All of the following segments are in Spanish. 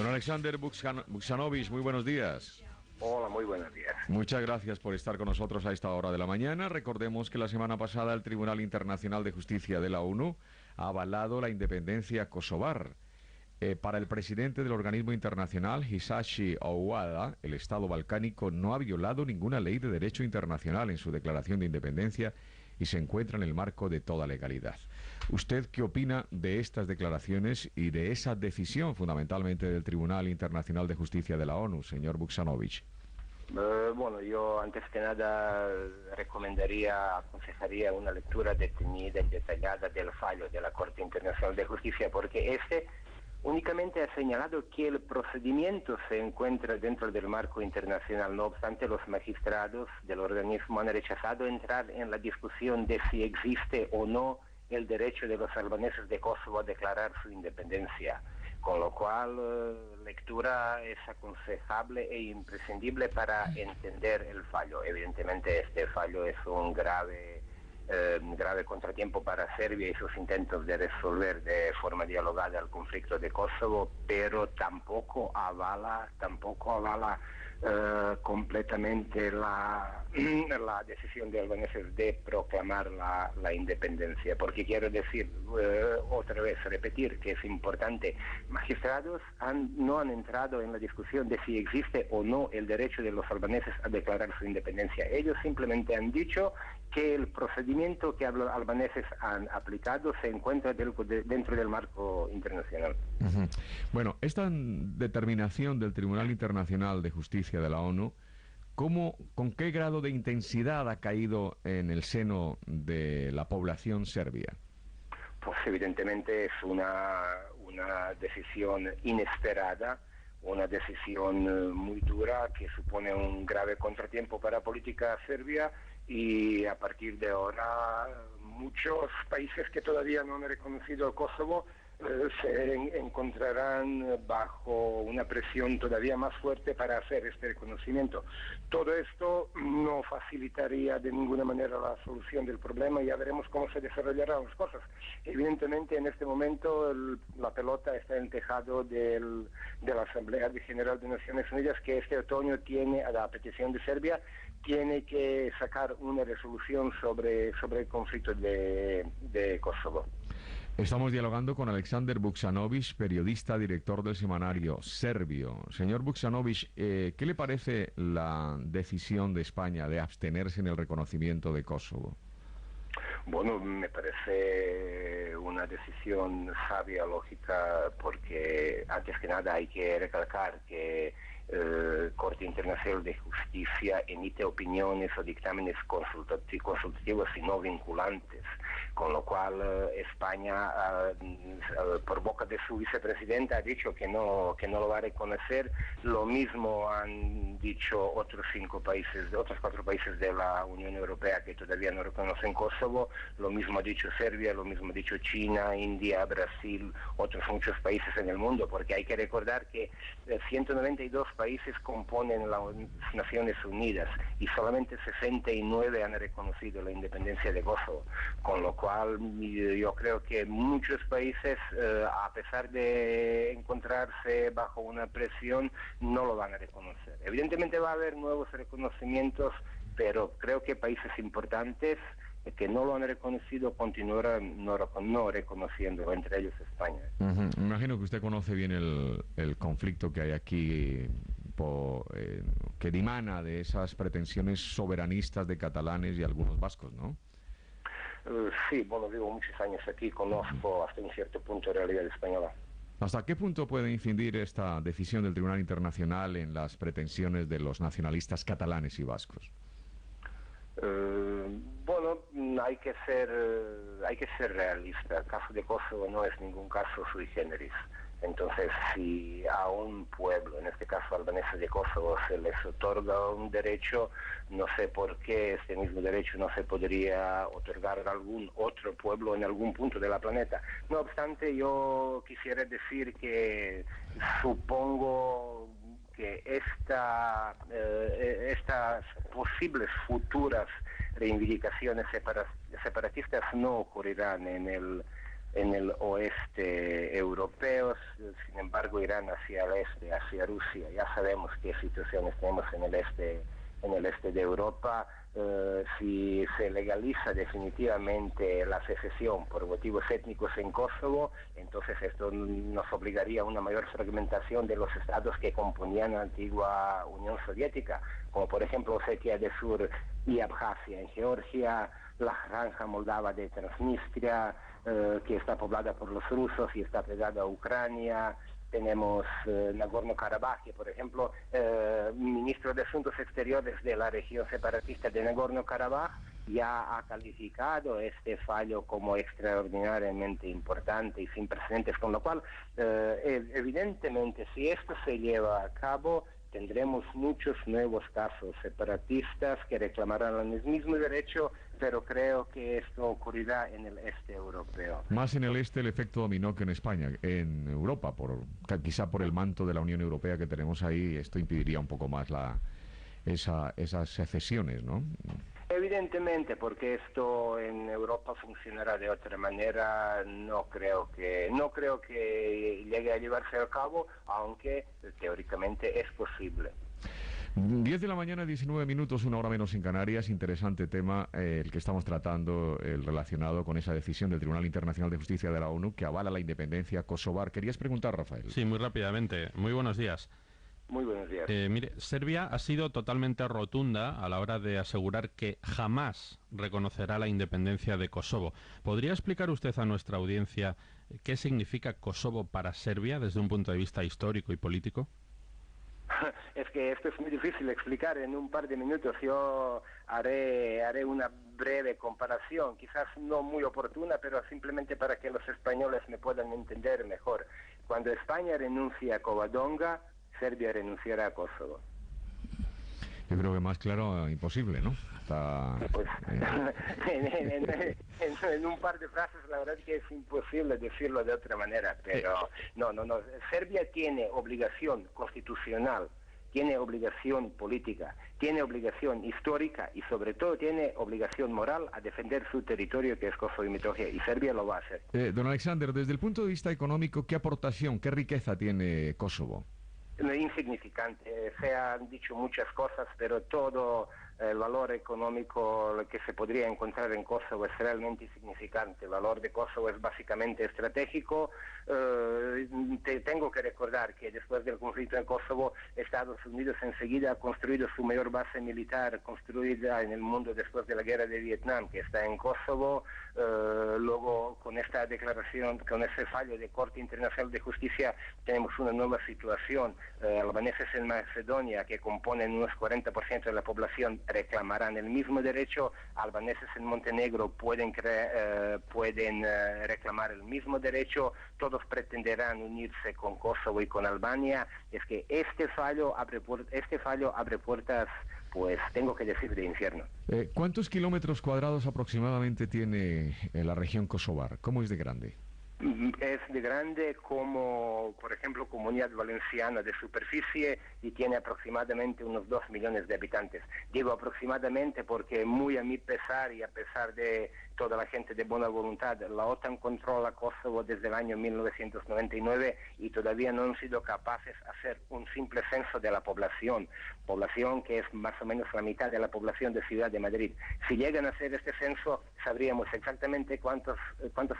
Don Alexander Vuksanovic, muy buenos días. Hola, muy buenos días. Muchas gracias por estar con nosotros a esta hora de la mañana. Recordemos que la semana pasada el Tribunal Internacional de Justicia de la ONU ha avalado la independencia kosovar. Para el presidente del organismo internacional, Hisashi Ouada, el Estado balcánico no ha violado ninguna ley de derecho internacional en su declaración de independencia y se encuentra en el marco de toda legalidad. ¿Usted qué opina de estas declaraciones y de esa decisión fundamentalmente del Tribunal Internacional de Justicia de la ONU, señor Vuksanovic? Bueno, yo antes que nada aconsejaría una lectura detenida y detallada del fallo de la Corte Internacional de Justicia, porque únicamente ha señalado que el procedimiento se encuentra dentro del marco internacional. No obstante, los magistrados del organismo han rechazado entrar en la discusión de si existe o no el derecho de los albaneses de Kosovo a declarar su independencia, con lo cual lectura es aconsejable e imprescindible para entender el fallo. Evidentemente este fallo es un grave contratiempo para Serbia y sus intentos de resolver de forma dialogada el conflicto de Kosovo, pero tampoco avala completamente la decisión de albaneses de proclamar la independencia, porque quiero decir otra vez, repetir que es importante, magistrados no han entrado en la discusión de si existe o no el derecho de los albaneses a declarar su independencia. Ellos simplemente han dicho que el procedimiento que los albaneses han aplicado se encuentra dentro del marco internacional. Uh-huh. Bueno, esta determinación del Tribunal Internacional de Justicia de la ONU, ¿con qué grado de intensidad ha caído en el seno de la población serbia? Pues evidentemente es una decisión inesperada, una decisión muy dura que supone un grave contratiempo para la política serbia, y a partir de ahora muchos países que todavía no han reconocido el Kosovo se encontrarán bajo una presión todavía más fuerte para hacer este reconocimiento. Todo esto no facilitaría de ninguna manera la solución del problema. Ya veremos cómo se desarrollarán las cosas. Evidentemente en este momento la pelota está en el tejado de la Asamblea General de Naciones Unidas, que este otoño tiene, a la petición de Serbia, tiene que sacar una resolución sobre el conflicto de Kosovo. Estamos dialogando con Alexander Vuksanovic, periodista, director del semanario Serbio. Señor Vuksanovic, ¿qué le parece la decisión de España de abstenerse en el reconocimiento de Kosovo? Bueno, me parece una decisión sabia, lógica, porque antes que nada hay que recalcar que Corte Internacional de Justicia emite opiniones o dictámenes consultativos y no vinculantes, con lo cual España, por boca de su vicepresidenta, ha dicho que no lo va a reconocer. Lo mismo han dicho otros 4 países de la Unión Europea que todavía no reconocen Kosovo. Lo mismo ha dicho Serbia, lo mismo ha dicho China, India, Brasil, otros muchos países en el mundo, porque hay que recordar que 192 países componen las Naciones Unidas y solamente 69 han reconocido la independencia de Kosovo, con lo cual yo creo que muchos países, a pesar de encontrarse bajo una presión, no lo van a reconocer. Evidentemente va a haber nuevos reconocimientos, pero creo que países importantes que no lo han reconocido continuarán no reconociendo, entre ellos España. Uh-huh. Me imagino que usted conoce bien el conflicto que hay aquí, que dimana de esas pretensiones soberanistas de catalanes y algunos vascos, ¿no? Sí, bueno, vivo muchos años aquí, conozco hasta un cierto punto la realidad española. ¿Hasta qué punto puede incidir esta decisión del Tribunal Internacional en las pretensiones de los nacionalistas catalanes y vascos? Bueno, hay que ser realista. El caso de Kosovo no es ningún caso sui generis. Entonces, si a un pueblo, en este caso albanés de Kosovo, se les otorga un derecho, no sé por qué este mismo derecho no se podría otorgar a algún otro pueblo en algún punto de la planeta. No obstante, yo quisiera decir que supongo que estas posibles futuras reivindicaciones separatistas no ocurrirán en en el oeste europeo, sin embargo irán hacia el este, hacia Rusia. Ya sabemos qué situaciones tenemos en el este de Europa. Si se legaliza definitivamente la secesión por motivos étnicos en Kosovo, entonces esto nos obligaría a una mayor fragmentación de los estados que componían la antigua Unión Soviética, como por ejemplo Osetia del Sur y Abjasia en Georgia, la Franja Moldava de Transnistria, que está poblada por los rusos y está pegada a Ucrania. Tenemos Nagorno-Karabaj, que por ejemplo, ministro de Asuntos Exteriores de la región separatista de Nagorno-Karabaj ya ha calificado este fallo como extraordinariamente importante y sin precedentes, con lo cual, evidentemente, si esto se lleva a cabo, tendremos muchos nuevos casos separatistas que reclamarán el mismo derecho, pero creo que esto ocurrirá en el este europeo. Más en el este el efecto dominó que en España, en Europa, quizá por el manto de la Unión Europea que tenemos ahí, esto impediría un poco más esas secesiones, ¿no? Evidentemente, porque esto en Europa funcionará de otra manera, no creo que llegue a llevarse a cabo, aunque teóricamente es posible. 10 de la mañana, 19 minutos, una hora menos en Canarias. Interesante tema el que estamos tratando, el relacionado con esa decisión del Tribunal Internacional de Justicia de la ONU que avala la independencia kosovar. ¿Querías preguntar, Rafael? Sí, muy rápidamente. Muy buenos días. Muy buenos días. Mire, Serbia ha sido totalmente rotunda a la hora de asegurar que jamás reconocerá la independencia de Kosovo. ¿Podría explicar usted a nuestra audiencia qué significa Kosovo para Serbia desde un punto de vista histórico y político? Es que esto es muy difícil de explicar en un par de minutos. Yo haré una breve comparación, quizás no muy oportuna, pero simplemente para que los españoles me puedan entender mejor. Cuando España renuncia a Covadonga, Serbia renunciará a Kosovo. Yo creo que más claro, imposible, ¿no? Pues, en un par de frases la verdad es que es imposible decirlo de otra manera, pero no. Serbia tiene obligación constitucional, tiene obligación política, tiene obligación histórica y sobre todo tiene obligación moral a defender su territorio, que es Kosovo y Metohija, y Serbia lo va a hacer. Don Alexander, desde el punto de vista económico, ¿qué aportación, qué riqueza tiene Kosovo? Insignificante. Se han dicho muchas cosas, pero todo el valor económico que se podría encontrar en Kosovo es realmente insignificante. El valor de Kosovo es básicamente estratégico. Tengo que recordar que después del conflicto en Kosovo, Estados Unidos enseguida ha construido su mayor base militar construida en el mundo después de la guerra de Vietnam, que está en Kosovo. Luego, con esta declaración, con ese fallo de Corte Internacional de Justicia, tenemos una nueva situación. Albaneses en Macedonia, que componen unos 40% de la población, reclamarán el mismo derecho. Albaneses en Montenegro pueden reclamar el mismo derecho. Todos pretenderán unirse con Kosovo y con Albania. Es que este fallo abre puertas, pues tengo que decir, de infierno. ¿Cuántos kilómetros cuadrados aproximadamente tiene la región kosovar? ¿Cómo es de grande? Es de grande como, por ejemplo, Comunidad Valenciana de superficie y tiene aproximadamente unos 2 millones de habitantes. Digo aproximadamente porque muy a mi pesar y a pesar de toda la gente de buena voluntad, la OTAN controla Kosovo desde el año 1999 y todavía no han sido capaces de hacer un simple censo de la población que es más o menos la mitad de la población de Ciudad de Madrid. Si llegan a hacer este censo, sabríamos exactamente cuántos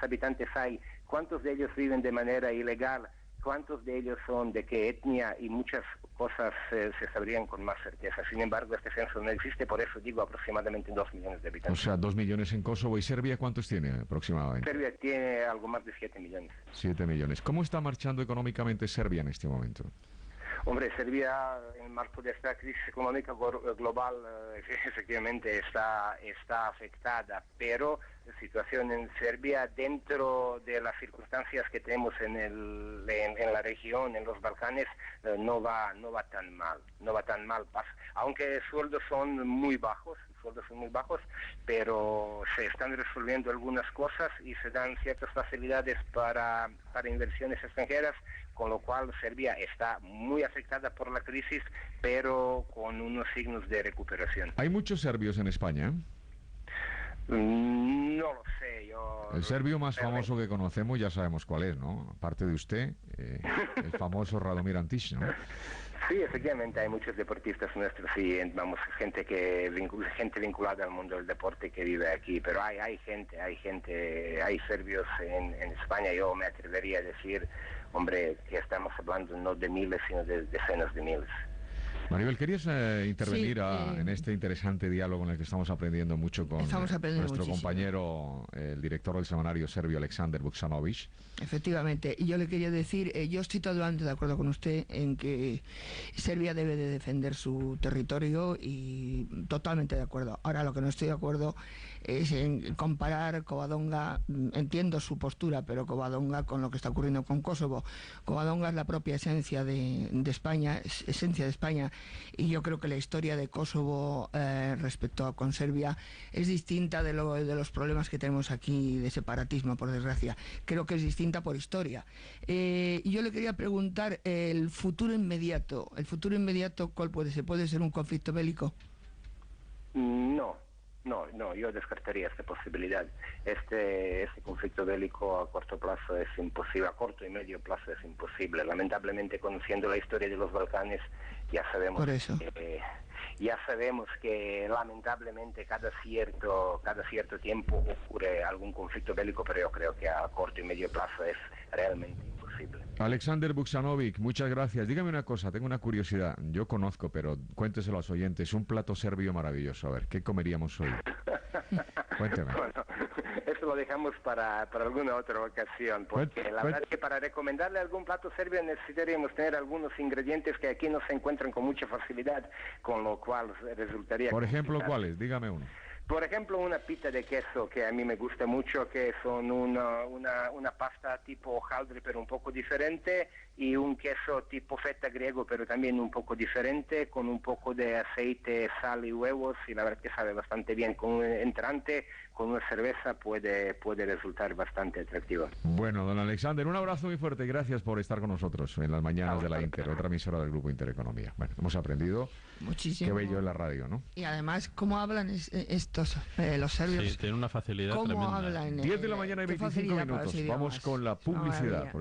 habitantes hay, cuántos de ellos viven de manera ilegal, cuántos de ellos son de qué etnia y muchas cosas se sabrían con más certeza. Sin embargo, este censo no existe, por eso digo aproximadamente 2 millones de habitantes. O sea, 2 millones en Kosovo. ¿Y Serbia cuántos tiene aproximadamente? Serbia tiene algo más de 7 millones. 7 millones. ¿Cómo está marchando económicamente Serbia en este momento? Hombre, Serbia, en el marco de esta crisis económica global, efectivamente está afectada, pero la situación en Serbia, dentro de las circunstancias que tenemos en la región, en los Balcanes, no va tan mal, aunque sueldos son muy bajos, pero se están resolviendo algunas cosas y se dan ciertas facilidades para inversiones extranjeras, con lo cual Serbia está muy afectada por la crisis, pero con unos signos de recuperación. ¿Hay muchos serbios en España? No lo sé, yo... El serbio más famoso que conocemos ya sabemos cuál es, ¿no? Aparte de usted, el famoso Radomir Antić, ¿no? Sí, efectivamente, hay muchos deportistas nuestros y, vamos, gente gente vinculada al mundo del deporte que vive aquí, pero hay serbios en España. Yo me atrevería a decir, hombre, que estamos hablando no de miles, sino de decenas de miles. Maribel, ¿querías intervenir en este interesante diálogo en el que estamos aprendiendo mucho con nuestro compañero, el director del semanario serbio, Aleksandar Vuksanović? Efectivamente, y yo le quería decir, yo estoy totalmente de acuerdo con usted en que Serbia debe de defender su territorio y totalmente de acuerdo. Ahora, lo que no estoy de acuerdo es en comparar Covadonga, entiendo su postura, pero Covadonga con lo que está ocurriendo con Kosovo. Covadonga es la propia esencia de España, y yo creo que la historia de Kosovo respecto con Serbia es distinta de los problemas que tenemos aquí de separatismo, por desgracia. Creo que es distinta por historia. Yo le quería preguntar, el futuro inmediato, ¿cuál puede ser? ¿Puede ser un conflicto bélico? No, yo descartaría esta posibilidad. Este conflicto bélico a corto plazo es imposible, a corto y medio plazo es imposible. Lamentablemente, conociendo la historia de los Balcanes, ya sabemos que lamentablemente cada cierto tiempo ocurre algún conflicto bélico, pero yo creo que a corto y medio plazo es realmente imposible. Aleksandar Vuksanović, muchas gracias. Dígame una cosa, tengo una curiosidad. Yo conozco, pero cuénteselo a los oyentes. Un plato serbio maravilloso. A ver, ¿qué comeríamos hoy? Cuénteme. Bueno, eso lo dejamos para alguna otra ocasión, porque la verdad es que para recomendarle algún plato serbio necesitaríamos tener algunos ingredientes que aquí no se encuentran con mucha facilidad, con lo cual resultaría... Por ejemplo, ¿cuáles? Dígame uno. Por ejemplo, una pita de queso que a mí me gusta mucho, que son una pasta tipo hojaldre pero un poco diferente, y un queso tipo feta griego pero también un poco diferente, con un poco de aceite, sal y huevos, y la verdad que sabe bastante bien. Con un entrante, con una cerveza puede resultar bastante atractivo. Bueno, don Aleksandar, un abrazo muy fuerte y gracias por estar con nosotros en las mañanas de la Inter, otra emisora del Grupo Intereconomía. Bueno, hemos aprendido muchísimo. Qué bello es la radio, ¿no? Y además, ¿cómo hablan los serbios? Sí, tienen una facilidad tremenda. ¿Cómo hablan? 10 de la mañana y 25 minutos. Vamos con la publicidad.